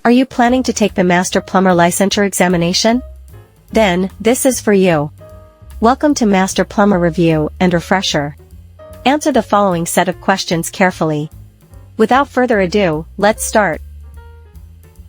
Are you planning to take the Master Plumber Licensure examination? Then, this is for you. Welcome to Master Plumber Review and Refresher. Answer the following set of questions carefully. Without further ado, let's start.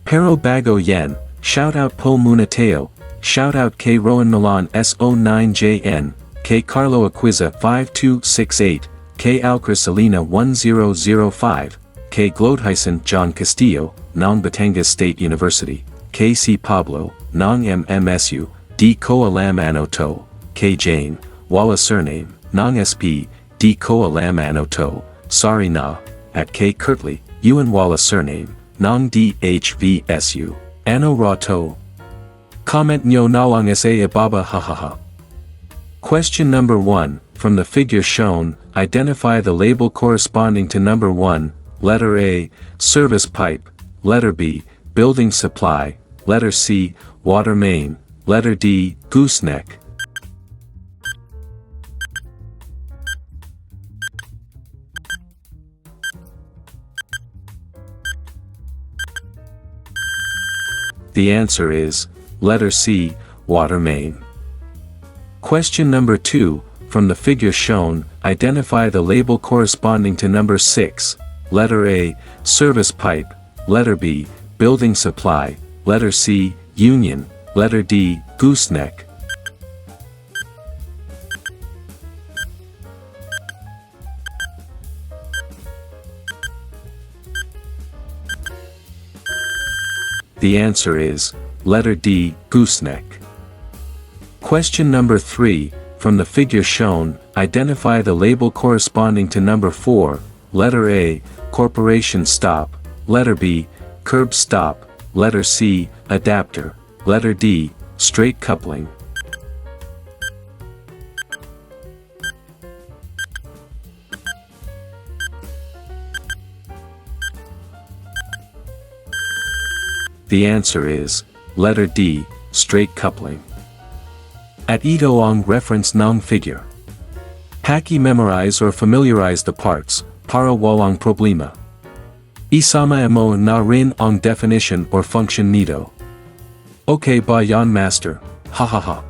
Pero Bago Yen, shout out Po Munateo, shout out K Rowan Milan S09JN, K Carlo Aquiza 5268, K Alcra Selena 1005, K Glodheisen John Castillo, Nong Batangas State University, K C Pablo, Nong MMSU, D Koa Lam Anoto, K Jane, Walla Surname, Nong SP, D Koa Lam Anoto, Sorry Na, at K Kirtley, Ewan Walla Surname, Nong DHVSU, Ano Rato. Comment Nyo Nalang Sa Ababa Hahaha. Question number 1, from the figure shown, identify the label corresponding to number 1, letter A, service pipe, letter B, building supply, letter C, water main, letter D, gooseneck. The answer is, letter C, water main. Question number 2, from the figure shown, identify the label corresponding to number 6, letter A, service pipe, letter B, building supply, letter C, union, letter D, gooseneck. The answer is, letter D, gooseneck. Question number 3, from the figure shown, identify the label corresponding to number 4, letter A, corporation stop, letter B, curb stop, letter C, adapter, letter D, straight coupling. The answer is, letter D, straight coupling. At Itoong reference Nong figure. Haki memorize or familiarize the parts, para walang problema. Isama mo na rin ang definition or function nito. Okay ba yan master, hahaha.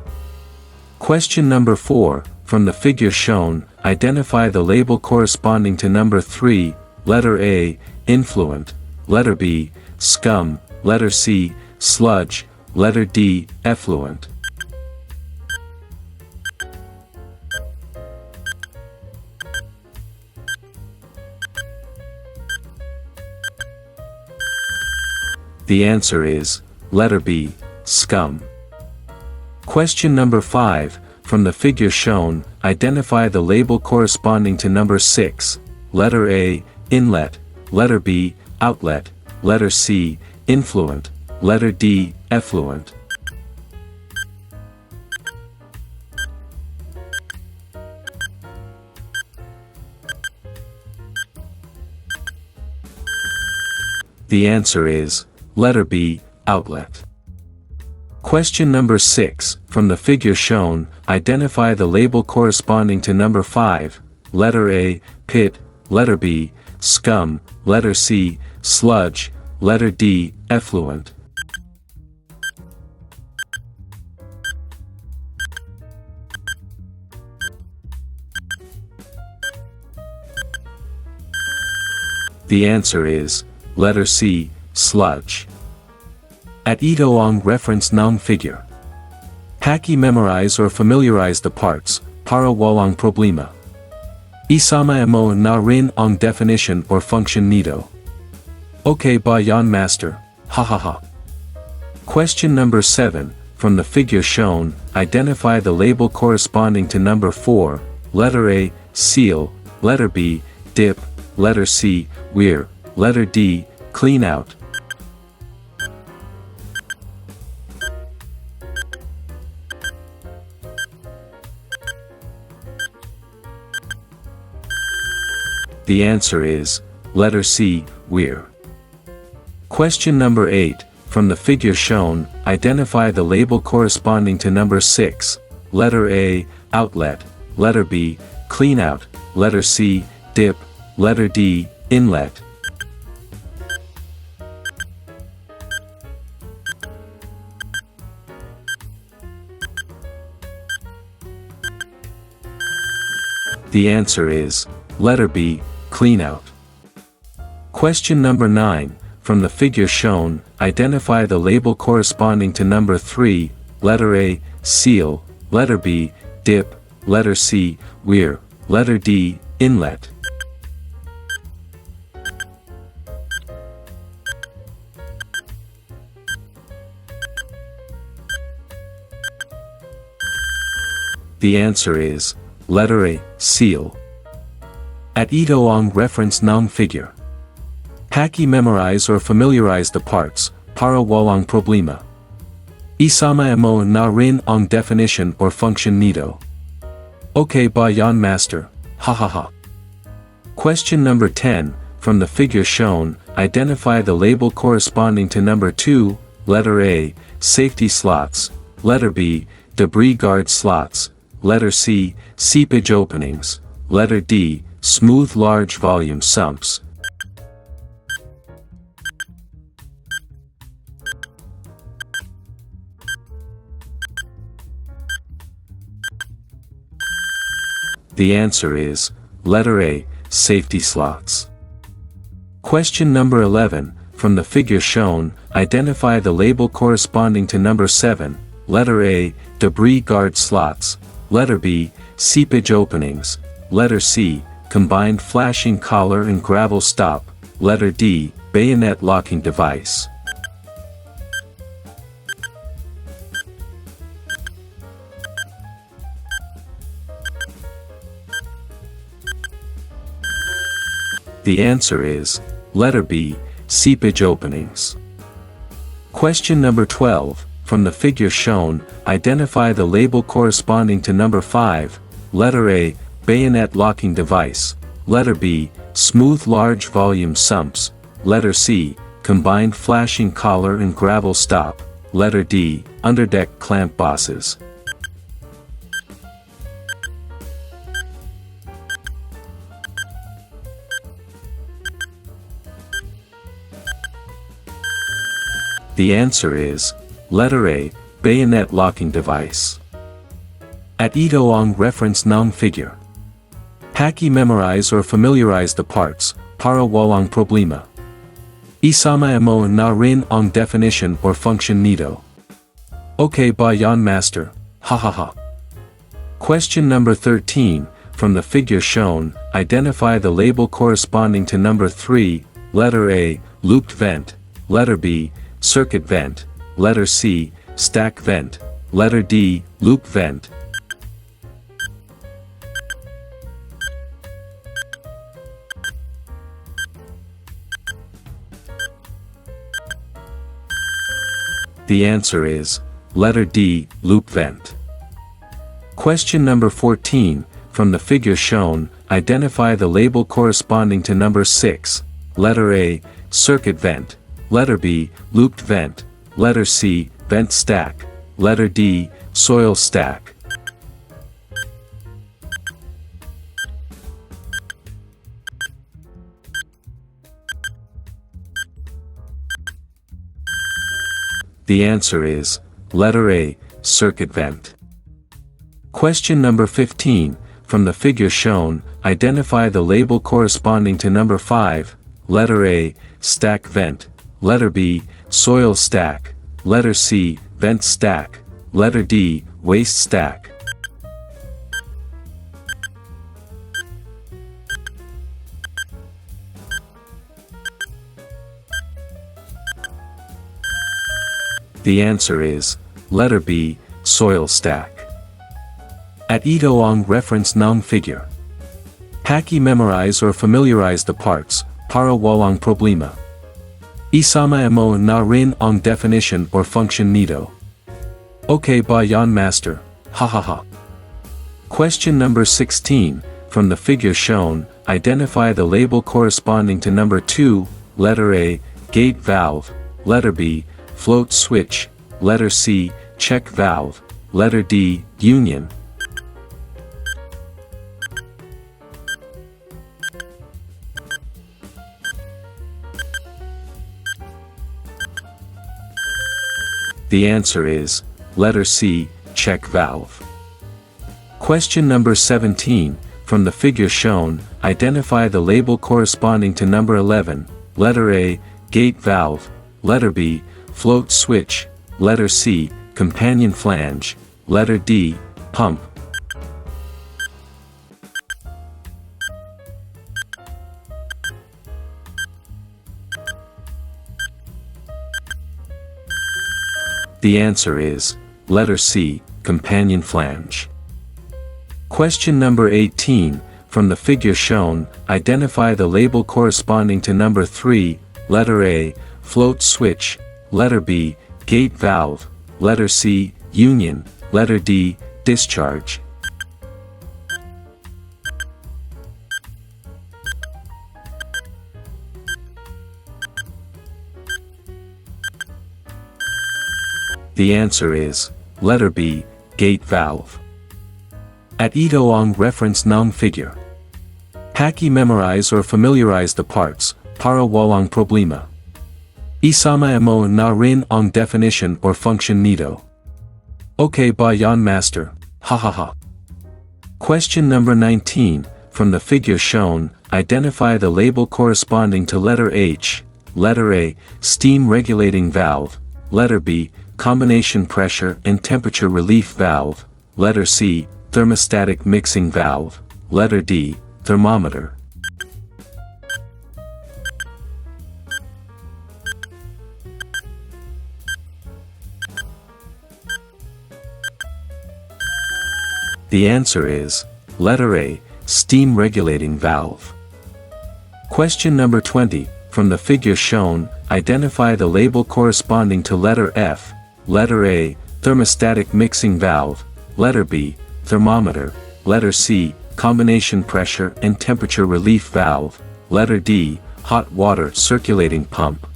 Question number 4, from the figure shown, identify the label corresponding to number 3, letter A, influent, letter B, scum, letter C, sludge, letter D, effluent. The answer is, letter B, scum. Question number 5, from the figure shown, identify the label corresponding to number 6, letter A, inlet, letter B, outlet, letter C, influent, letter D, effluent. The answer is, letter B, outlet. Question number 6, from the figure shown, identify the label corresponding to number 5, letter A, pit, letter B, scum, letter C, sludge, letter D, effluent. The answer is, letter C, sludge. At Itoong reference Nong figure. Haki memorize or familiarize the parts, para walang problema. Isama mo na rin ang definition or function nito. Okay ba yan master, hahaha. Question number 7, from the figure shown, identify the label corresponding to number 4, letter A, seal, letter B, dip, letter C, weir, letter D, clean out. The answer is, letter C, weir. Question number 8, from the figure shown, identify the label corresponding to number 6, letter A, outlet, letter B, clean out, letter C, dip, letter D, inlet. The answer is, letter B, clean out. Question number 9, from the figure shown, identify the label corresponding to number 3, letter A, seal, letter B, dip, letter C, weir, letter D, inlet. The answer is, letter A, seal. At ito ang reference ng figure. Haki memorize or familiarize the parts, para walang problema. Isama mo na rin ang definition or function nito. Okay ba yan master? Hahaha. Question number 10, from the figure shown, identify the label corresponding to number 2, letter A, safety slots, letter B, debris guard slots, letter C, seepage openings, letter D, smooth large volume sumps. The answer is, letter A, safety slots. Question number 11, from the figure shown, identify the label corresponding to number 7, letter A, debris guard slots, letter B, seepage openings, letter C, combined flashing collar and gravel stop, letter D, bayonet locking device. The answer is, letter B, seepage openings. Question number 12, from the figure shown, identify the label corresponding to number 5, letter A, bayonet locking device, letter B, smooth large volume sumps, letter C, combined flashing collar and gravel stop, letter D, underdeck clamp bosses. The answer is, letter A, bayonet locking device. At ito ang reference ng figure. Haki memorize or familiarize the parts, para walang problema. Isama mo na rin ang definition or function nito. Okay ba yan master? Hahaha. Question number 13, from the figure shown, identify the label corresponding to number 3, letter A, looped vent, letter B, circuit vent, letter C, stack vent, letter D, loop vent. The answer is, letter D, loop vent. Question number 14, from the figure shown, identify the label corresponding to number 6, letter A, circuit vent, letter B, looped vent, letter C, vent stack, letter D, soil stack. The answer is, letter A, circuit vent. Question number 15, from the figure shown, identify the label corresponding to number 5, letter A, stack vent, letter B, soil stack, letter C, vent stack, letter D, waste stack. The answer is, letter B, soil stack. At ito ang reference ng figure. Haki memorize or familiarize the parts, para walang problema. Isama mo na rin ang definition or function nito. Okay ba yan master? Hahaha. Question number 16, from the figure shown, identify the label corresponding to number 2, letter A, gate valve, letter B, float switch, letter C, check valve, letter D, union. The answer is, letter C, check valve. Question number 17, From the figure shown, identify the label corresponding to number 11, letter A, gate valve, letter B, float switch, letter C, companion flange, letter D, pump. The answer is, letter C, companion flange. Question number 18, from the figure shown, identify the label corresponding to number 3, letter A, float switch, letter B, gate valve, letter C, union, letter D, discharge. The answer is, letter B, gate valve. At ito ang reference ng figure. Paki memorize or familiarize the parts, para walang problema. Isama mo na rin ang definition or function nito. Okay ba yan master? Hahaha. Question number 19, from the figure shown, identify the label corresponding to letter H, letter A, steam regulating valve, letter B, combination pressure and temperature relief valve, letter C, thermostatic mixing valve, letter D, thermometer. The answer is, letter A, steam regulating valve. Question number 20, from the figure shown, identify the label corresponding to letter F, letter A, thermostatic mixing valve, letter B, thermometer, letter C, combination pressure and temperature relief valve, letter D, hot water circulating pump.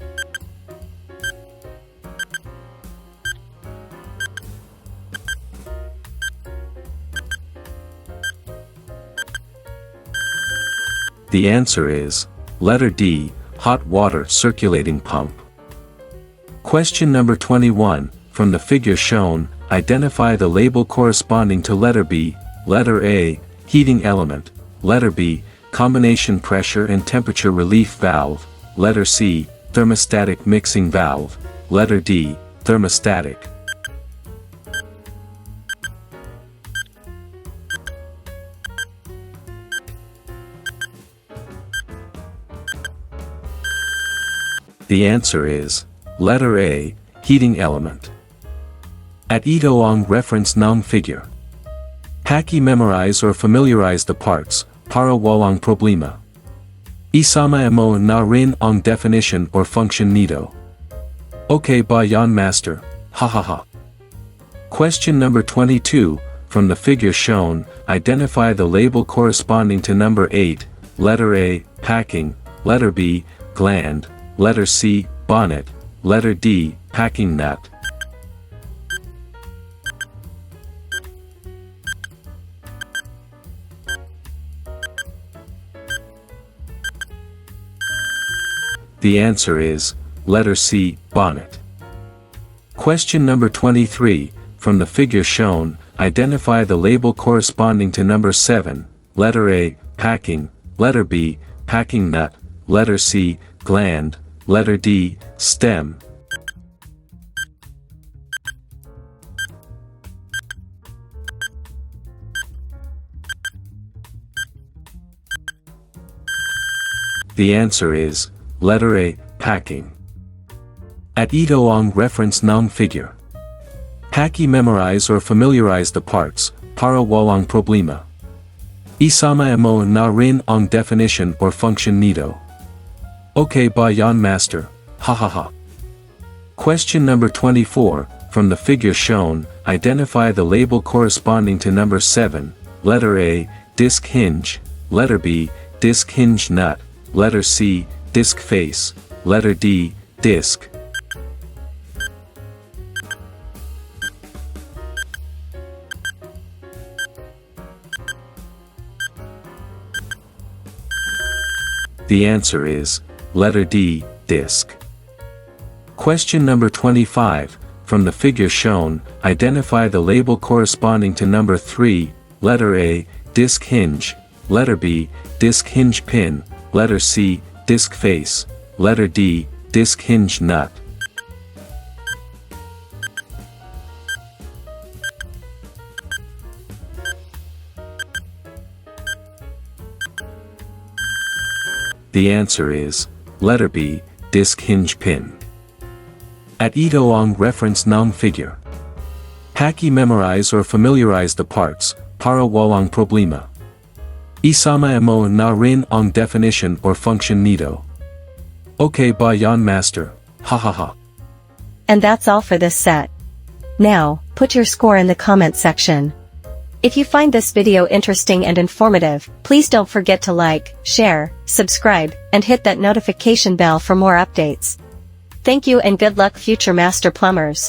The answer is, letter D, hot water circulating pump. Question number 21, from the figure shown, identify the label corresponding to letter B, letter A, heating element, letter B, combination pressure and temperature relief valve, letter C, thermostatic mixing valve, letter D, thermostatic. The answer is, letter A, heating element. At ito ang reference ng figure. Paki memorize or familiarize the parts, para walang problema. Isama mo na rin ang definition or function nito. Okay ba yan master? Hahaha. Question number 22, from the figure shown, identify the label corresponding to number 8, letter A, packing, letter B, gland, letter C, bonnet, letter D, packing nut. The answer is, letter C, bonnet. Question number 23, from the figure shown, identify the label corresponding to number 7, letter A, packing, letter B, packing nut, letter C, gland, letter D, stem. The answer is, letter A, packing. At ito ang reference ng figure. Paki memorize or familiarize the parts, para walang problema. Isama mo na rin ang definition or function nito. Okay ba yan master? Hahaha. Question number 24, from the figure shown, identify the label corresponding to number 7, letter A, disc hinge, letter B, disc hinge nut, letter C, disc face, letter D, disc. The answer is, letter D, disc. Question number 25, from the figure shown, identify the label corresponding to number 3, letter A, disc hinge, Letter B, disc hinge pin. Letter C, disc face. Letter D, disc hinge nut. The answer is, letter B, disc hinge pin. At ito ang reference noun figure. Haki memorize or familiarize the parts, para walang problema. Isama mo na rin ang definition or function nito. Okay ba yan master? Ha. And that's all for this set. Now, put your score in the comment section. If you find this video interesting and informative, please don't forget to like, share, subscribe, and hit that notification bell for more updates. Thank you and good luck future master plumbers.